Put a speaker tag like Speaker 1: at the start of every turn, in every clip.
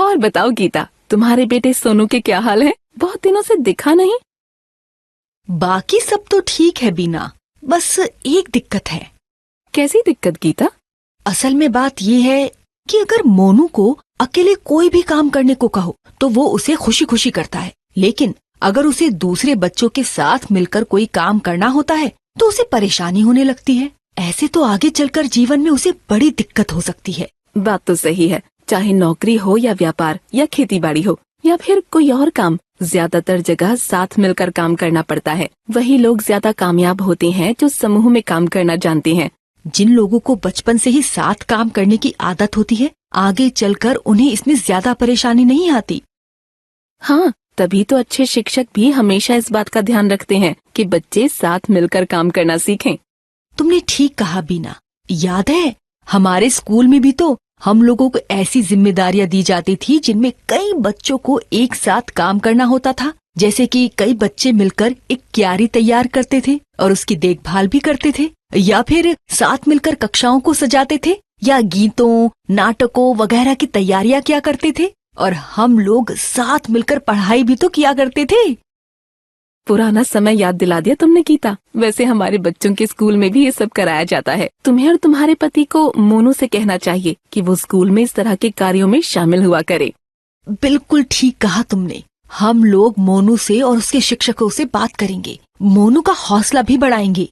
Speaker 1: और बताओ गीता, तुम्हारे बेटे सोनू के क्या हाल है? बहुत दिनों से दिखा नहीं।
Speaker 2: बाकी सब तो ठीक है बीना, बस एक दिक्कत है।
Speaker 1: कैसी दिक्कत गीता?
Speaker 2: असल में बात ये है कि अगर मोनू को अकेले कोई भी काम करने को कहो तो वो उसे खुशी खुशी करता है, लेकिन अगर उसे दूसरे बच्चों के साथ मिलकर कोई काम करना होता है तो उसे परेशानी होने लगती है। ऐसे तो आगे चलकर जीवन में उसे बड़ी दिक्कत हो सकती है।
Speaker 1: बात तो सही है, चाहे नौकरी हो या व्यापार या खेती बाड़ी हो या फिर कोई और काम, ज्यादातर जगह साथ मिलकर काम करना पड़ता है। वही लोग ज्यादा कामयाब होते हैं जो समूह में काम करना जानते हैं।
Speaker 2: जिन लोगों को बचपन से ही साथ काम करने की आदत होती है, आगे चलकर उन्हें इसमें ज्यादा परेशानी नहीं आती।
Speaker 1: हाँ, तभी तो अच्छे शिक्षक भी हमेशा इस बात का ध्यान रखते हैं कि बच्चे साथ मिलकर काम करना सीखें।
Speaker 2: तुमने ठीक कहा बीना। याद है हमारे स्कूल में भी तो हम लोगों को ऐसी जिम्मेदारियां दी जाती थी जिनमें कई बच्चों को एक साथ काम करना होता था। जैसे कि कई बच्चे मिलकर एक क्यारी तैयार करते थे और उसकी देखभाल भी करते थे, या फिर साथ मिलकर कक्षाओं को सजाते थे, या गीतों नाटकों वगैरह की तैयारियां किया करते थे, और हम लोग साथ मिलकर पढ़ाई भी तो किया करते थे।
Speaker 1: पुराना समय याद दिला दिया तुमने गीता। वैसे हमारे बच्चों के स्कूल में भी ये सब कराया जाता है। तुम्हें और तुम्हारे पति को मोनू से कहना चाहिए कि वो स्कूल में इस तरह के कार्यों में शामिल हुआ करे।
Speaker 2: बिल्कुल ठीक कहा तुमने। हम लोग मोनू से और उसके शिक्षकों से बात करेंगे, मोनू का हौसला भी बढ़ाएंगे।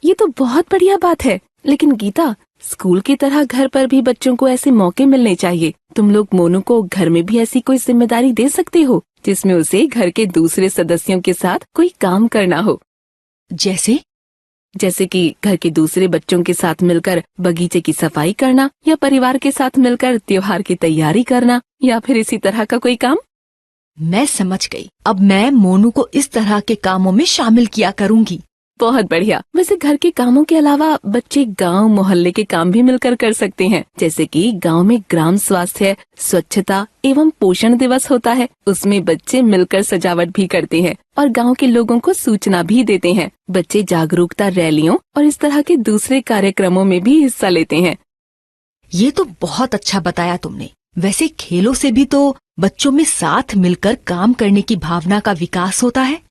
Speaker 1: ये तो बहुत बढ़िया बात है, लेकिन गीता, स्कूल की तरह घर पर भी बच्चों को ऐसे मौके मिलने चाहिए। तुम लोग मोनू को घर में भी ऐसी कोई जिम्मेदारी दे सकते हो जिसमें उसे घर के दूसरे सदस्यों के साथ कोई काम करना हो। जैसे कि घर के दूसरे बच्चों के साथ मिलकर बगीचे की सफाई करना, या परिवार के साथ मिलकर त्योहार की तैयारी करना, या फिर इसी तरह का कोई काम।
Speaker 2: मैं समझ गई। अब मैं मोनू को इस तरह के कामों में शामिल किया करूंगी।
Speaker 1: बहुत बढ़िया। वैसे घर के कामों के अलावा बच्चे गांव मोहल्ले के काम भी मिलकर कर सकते हैं। जैसे कि गांव में ग्राम स्वास्थ्य, स्वच्छता एवं पोषण दिवस होता है, उसमें बच्चे मिलकर सजावट भी करते हैं और गांव के लोगों को सूचना भी देते हैं। बच्चे जागरूकता रैलियों और इस तरह के दूसरे कार्यक्रमों में भी हिस्सा लेते हैं।
Speaker 2: ये तो बहुत अच्छा बताया तुमने। वैसे खेलों से भी तो बच्चों में साथ मिलकर काम करने की भावना का विकास होता है।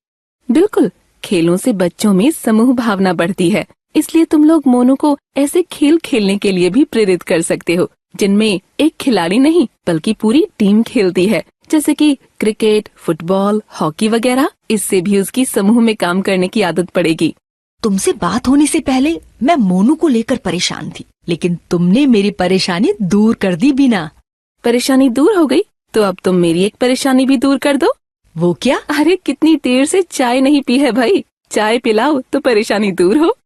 Speaker 1: बिल्कुल, खेलों से बच्चों में समूह भावना बढ़ती है। इसलिए तुम लोग मोनू को ऐसे खेल खेलने के लिए भी प्रेरित कर सकते हो जिनमें एक खिलाड़ी नहीं बल्कि पूरी टीम खेलती है, जैसे कि क्रिकेट, फुटबॉल, हॉकी वगैरह। इससे भी उसकी समूह में काम करने की आदत पड़ेगी।
Speaker 2: तुमसे बात होने से पहले मैं मोनू को लेकर परेशान थी, लेकिन तुमने मेरी परेशानी दूर कर दी बीना।
Speaker 1: परेशानी दूर हो गई तो अब तुम मेरी एक परेशानी भी दूर कर दो।
Speaker 2: वो क्या?
Speaker 1: अरे कितनी देर से चाय नहीं पी है भाई, चाय पिलाओ तो परेशानी दूर हो।